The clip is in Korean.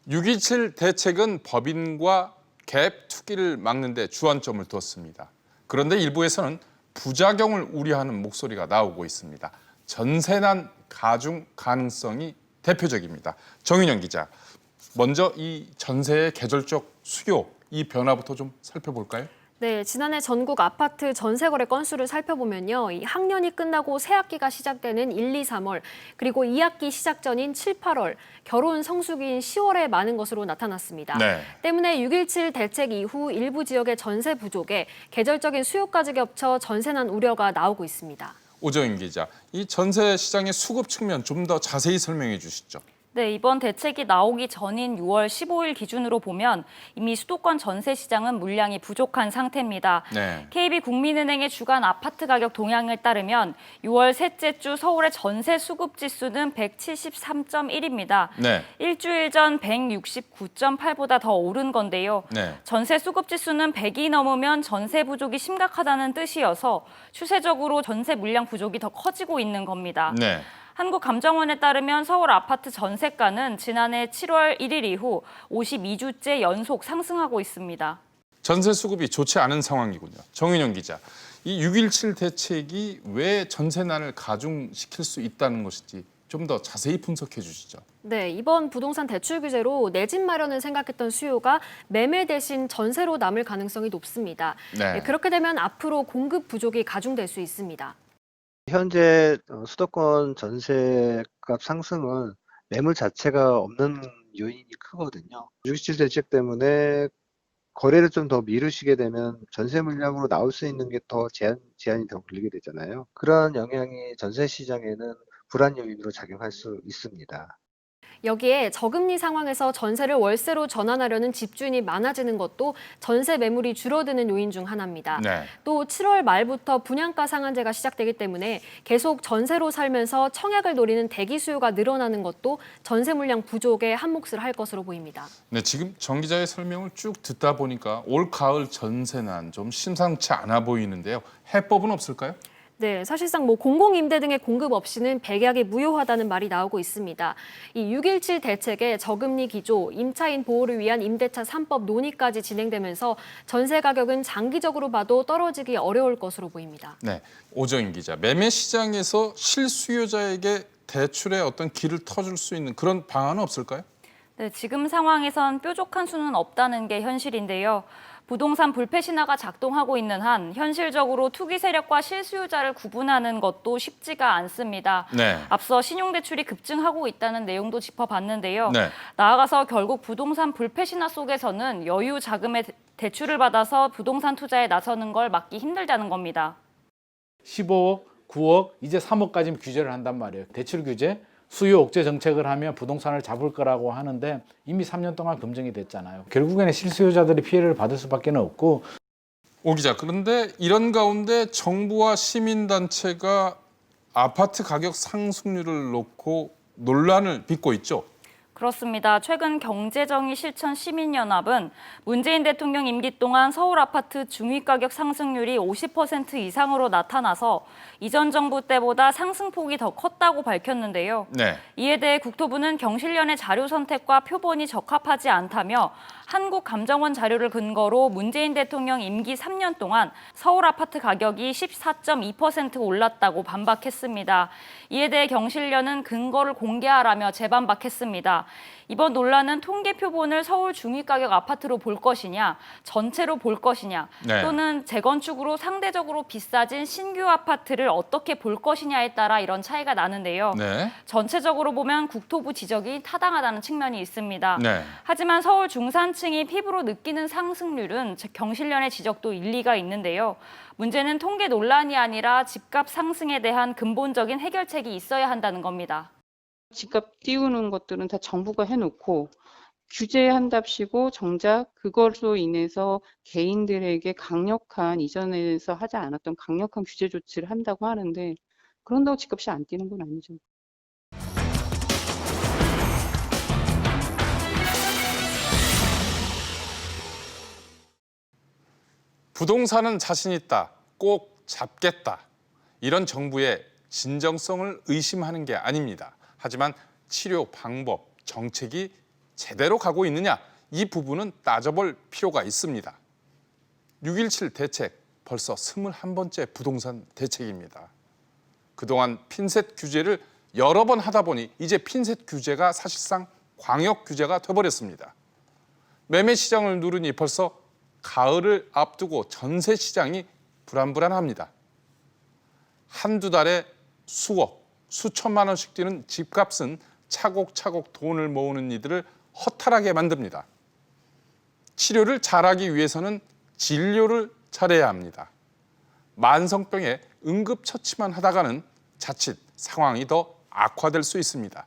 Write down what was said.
6.27 대책은 법인과 갭 투기를 막는 데 주안점을 두었습니다. 그런데 일부에서는 부작용을 우려하는 목소리가 나오고 있습니다. 전세난 가중 가능성이 대표적입니다. 정윤영 기자, 먼저 이 전세의 계절적 수요, 이 변화부터 좀 살펴볼까요? 네, 지난해 전국 아파트 전세 거래 건수를 살펴보면요. 이 학년이 끝나고 새 학기가 시작되는 1, 2, 3월, 그리고 2학기 시작 전인 7, 8월, 결혼 성수기인 10월에 많은 것으로 나타났습니다. 네. 때문에 6.17 대책 이후 일부 지역의 전세 부족에 계절적인 수요까지 겹쳐 전세난 우려가 나오고 있습니다. 오정인 기자, 이 전세 시장의 수급 측면 좀 더 자세히 설명해 주시죠. 네, 이번 대책이 나오기 전인 6월 15일 기준으로 보면 이미 수도권 전세 시장은 물량이 부족한 상태입니다. 네. KB국민은행의 주간 아파트 가격 동향을 따르면 6월 셋째 주 서울의 전세 수급 지수는 173.1입니다. 네. 일주일 전 169.8보다 더 오른 건데요. 네. 전세 수급 지수는 100이 넘으면 전세 부족이 심각하다는 뜻이어서 추세적으로 전세 물량 부족이 더 커지고 있는 겁니다. 네. 한국감정원에 따르면 서울 아파트 전세가는 지난해 7월 1일 이후 52주째 연속 상승하고 있습니다. 전세 수급이 좋지 않은 상황이군요. 정윤영 기자, 이 6.17 대책이 왜 전세난을 가중시킬 수 있다는 것인지 좀 더 자세히 분석해 주시죠. 네, 이번 부동산 대출 규제로 내 집 마련을 생각했던 수요가 매매 대신 전세로 남을 가능성이 높습니다. 네. 그렇게 되면 앞으로 공급 부족이 가중될 수 있습니다. 현재 수도권 전세값 상승은 매물 자체가 없는 요인이 크거든요. 6.27 대책 때문에 거래를 좀 더 미루시게 되면 전세 물량으로 나올 수 있는 게 더 제한이 더 걸리게 되잖아요. 그러한 영향이 전세 시장에는 불안 요인으로 작용할 수 있습니다. 여기에 저금리 상황에서 전세를 월세로 전환하려는 집주인이 많아지는 것도 전세 매물이 줄어드는 요인 중 하나입니다. 네. 또 7월 말부터 분양가 상한제가 시작되기 때문에 계속 전세로 살면서 청약을 노리는 대기 수요가 늘어나는 것도 전세 물량 부족에 한몫을 할 것으로 보입니다. 네, 지금 정 기자의 설명을 쭉 듣다 보니까 올 가을 전세난 좀 심상치 않아 보이는데요. 해법은 없을까요? 네, 사실상 공공임대 등의 공급 없이는 백약이 무효하다는 말이 나오고 있습니다. 이 6.17 대책의 저금리 기조, 임차인 보호를 위한 임대차 3법 논의까지 진행되면서 전세 가격은 장기적으로 봐도 떨어지기 어려울 것으로 보입니다. 네, 오정인 기자, 매매 시장에서 실수요자에게 대출의 어떤 길을 터줄 수 있는 그런 방안은 없을까요? 네, 지금 상황에선 뾰족한 수는 없다는 게 현실인데요. 부동산 불패 신화가 작동하고 있는 한 현실적으로 투기 세력과 실수요자를 구분하는 것도 쉽지가 않습니다. 네. 앞서 신용대출이 급증하고 있다는 내용도 짚어봤는데요. 네. 나아가서 결국 부동산 불패 신화 속에서는 여유 자금의 대출을 받아서 부동산 투자에 나서는 걸 막기 힘들다는 겁니다. 15억, 9억, 이제 3억까지 규제를 한단 말이에요. 대출 규제, 수요 억제 정책을 하면 부동산을 잡을 거라고 하는데 이미 3년 동안 검증이 됐잖아요. 결국에는 실수요자들이 피해를 받을 수밖에 없고. 오 기자, 그런데 이런 가운데 정부와 시민단체가 아파트 가격 상승률을 놓고 논란을 빚고 있죠. 그렇습니다. 최근 경제정의 실천 시민연합은 문재인 대통령 임기 동안 서울 아파트 중위가격 상승률이 50% 이상으로 나타나서 이전 정부 때보다 상승폭이 더 컸다고 밝혔는데요. 네. 이에 대해 국토부는 경실련의 자료 선택과 표본이 적합하지 않다며 한국감정원 자료를 근거로 문재인 대통령 임기 3년 동안 서울 아파트 가격이 14.2% 올랐다고 반박했습니다. 이에 대해 경실련은 근거를 공개하라며 재반박했습니다. 이번 논란은 통계 표본을 서울 중위가격 아파트로 볼 것이냐, 전체로 볼 것이냐, 네. 또는 재건축으로 상대적으로 비싸진 신규 아파트를 어떻게 볼 것이냐에 따라 이런 차이가 나는데요. 네. 전체적으로 보면 국토부 지적이 타당하다는 측면이 있습니다. 네. 하지만 서울 중산층이 피부로 느끼는 상승률은 경실련의 지적도 일리가 있는데요. 문제는 통계 논란이 아니라 집값 상승에 대한 근본적인 해결책이 있어야 한다는 겁니다. 집값 띄우는 것들은 다 정부가 해놓고 규제한답시고 정작 그걸로 인해서 개인들에게 강력한 이전에서 하지 않았던 강력한 규제 조치를 한다고 하는데 그런다고 집값이 안 뛰는 건 아니죠. 부동산은 자신 있다, 꼭 잡겠다. 이런 정부의 진정성을 의심하는 게 아닙니다. 하지만 치료 방법, 정책이 제대로 가고 있느냐, 이 부분은 따져볼 필요가 있습니다. 6.17 대책 벌써 21번째 부동산 대책입니다. 그동안 핀셋 규제를 여러 번 하다 보니 이제 핀셋 규제가 사실상 광역 규제가 돼버렸습니다. 매매 시장을 누르니 벌써 가을을 앞두고 전세 시장이 불안불안합니다. 한두 달에 수억, 수천만 원씩 뛰는 집값은 차곡차곡 돈을 모으는 이들을 허탈하게 만듭니다. 치료를 잘하기 위해서는 진료를 잘해야 합니다. 만성병에 응급처치만 하다가는 자칫 상황이 더 악화될 수 있습니다.